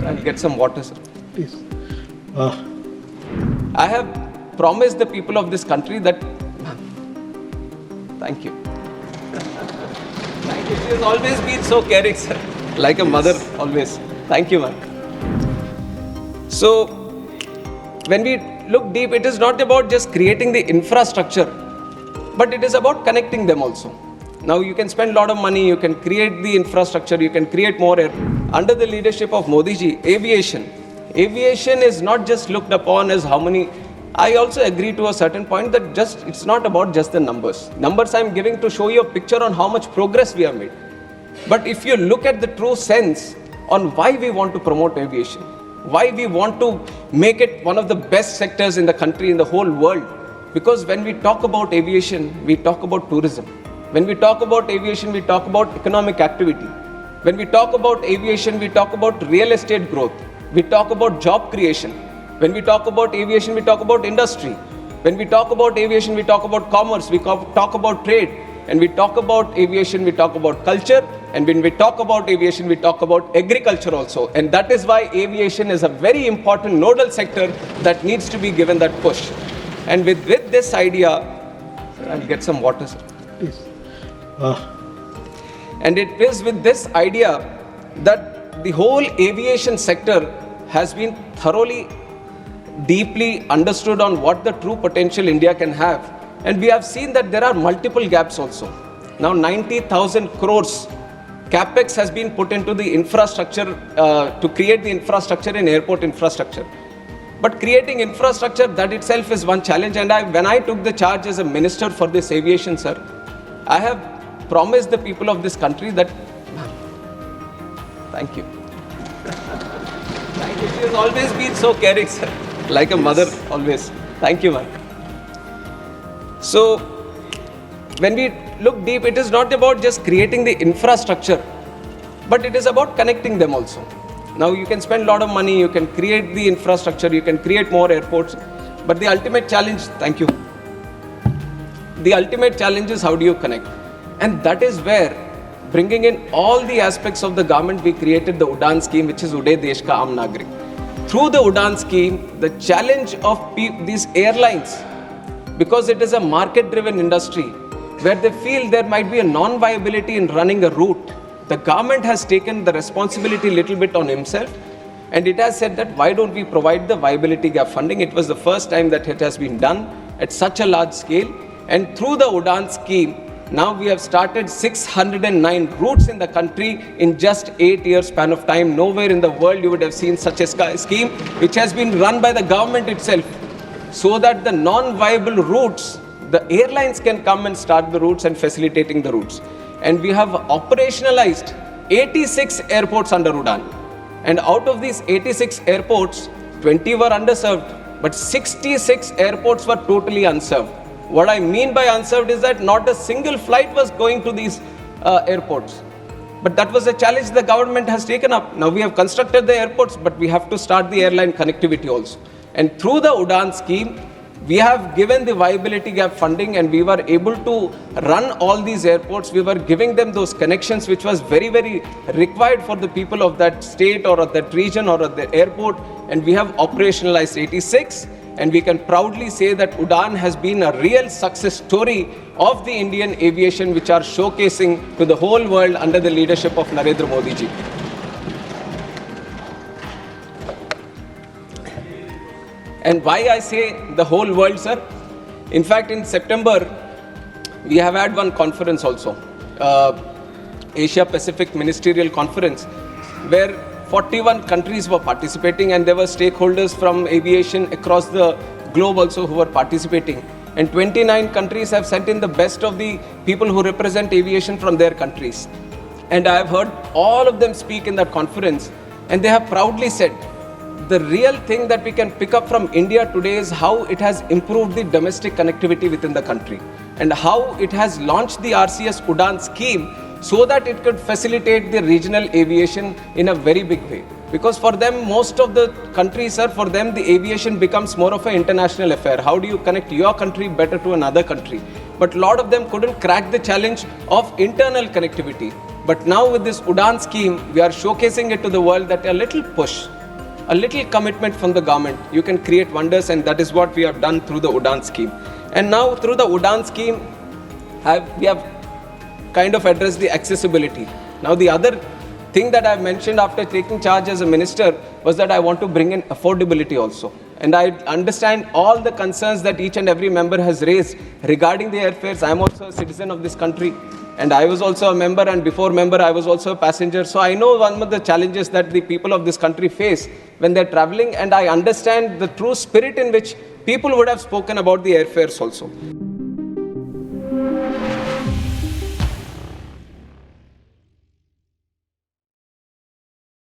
I'll get some water, sir. Please. I have promised the people of this country that... Thank you. Thank you. She has always been so caring, sir. Like a mother, always. Thank you, ma'am. So, when we look deep, it is not about just creating the infrastructure, but it is about connecting them also. Now, you can spend a lot of money, you can create the infrastructure, you can create more air. Under the leadership of Modi ji, aviation is not just looked upon as how many... I also agree to a certain point that it's not about just the numbers. Numbers I'm giving to show you a picture on how much progress we have made. But if you look at the true sense on why we want to promote aviation, why we want to make it one of the best sectors in the country, in the whole world, because when we talk about aviation, we talk about tourism. When we talk about aviation, we talk about economic activity. When we talk about aviation, we talk about real estate growth. We talk about job creation. When we talk about aviation, we talk about industry. When we talk about aviation, we talk about commerce, we talk about trade. And we talk about aviation, we talk about culture. And when we talk about aviation, we talk about agriculture also. And that is why aviation is a very important nodal sector that needs to be given that push. And with this idea, I'll get some water, sir. Please. And it is with this idea that the whole aviation sector has been thoroughly, deeply understood on what the true potential India can have. And we have seen that there are multiple gaps also. Now 90,000 crores capex has been put into the infrastructure to create the infrastructure in airport infrastructure. But creating infrastructure, that itself is one challenge. And when I took the charge as a minister for this aviation, sir, I have promised the people of this country that... Thank you. Thank you. She has always been so caring, sir. Like a mother, always. Thank you, ma'am. So, when we look deep, it is not about just creating the infrastructure, but it is about connecting them also. Now, you can spend a lot of money, you can create the infrastructure, you can create more airports, but the ultimate challenge... Thank you. The ultimate challenge is how do you connect? And that is where, bringing in all the aspects of the government, we created the Udan scheme, which is Uday Desh Ka Aam Nagrik. Through the Udan scheme, the challenge of these airlines, because it is a market-driven industry, where they feel there might be a non-viability in running a route, the government has taken the responsibility a little bit on himself, and it has said that why don't we provide the viability gap funding? It was the first time that it has been done at such a large scale. And through the Udan scheme, now we have started 609 routes in the country in just 8 years span of time. Nowhere in the world you would have seen such a scheme, which has been run by the government itself, so that the non-viable routes, the airlines can come and start the routes and facilitating the routes. And we have operationalized 86 airports under Udan. And out of these 86 airports, 20 were underserved, but 66 airports were totally unserved. What I mean by unserved is that not a single flight was going to these airports. But that was a challenge the government has taken up. Now we have constructed the airports, but we have to start the airline connectivity also. And through the Udan scheme, we have given the viability gap funding, and we were able to run all these airports. We were giving them those connections, which was very, very required for the people of that state or of that region or of the airport. And we have operationalized 86. And we can proudly say that Udan has been a real success story of the Indian aviation, which are showcasing to the whole world under the leadership of Narendra Modi ji. And why I say the whole world, sir? In fact, in September, we have had one conference also, Asia Pacific Ministerial Conference, where 41 countries were participating, and there were stakeholders from aviation across the globe also who were participating. And 29 countries have sent in the best of the people who represent aviation from their countries. And I have heard all of them speak in that conference, and they have proudly said, the real thing that we can pick up from India today is how it has improved the domestic connectivity within the country, and how it has launched the RCS Udan scheme so that it could facilitate the regional aviation in a very big way. Because for them, most of the countries, sir, for them the aviation becomes more of an international affair. How do you connect your country better to another country? But a lot of them couldn't crack the challenge of internal connectivity. But now with this Udan scheme, we are showcasing it to the world that a little push, a little commitment from the government, you can create wonders, and that is what we have done through the Udan scheme. And now through the Udan scheme, we have kind of addressed the accessibility. Now the other thing that I mentioned after taking charge as a minister was that I want to bring in affordability also. And I understand all the concerns that each and every member has raised regarding the airfares. I am also a citizen of this country, and I was also a member, and before member I was also a passenger. So I know one of the challenges that the people of this country face when they're traveling, and I understand the true spirit in which people would have spoken about the airfares also.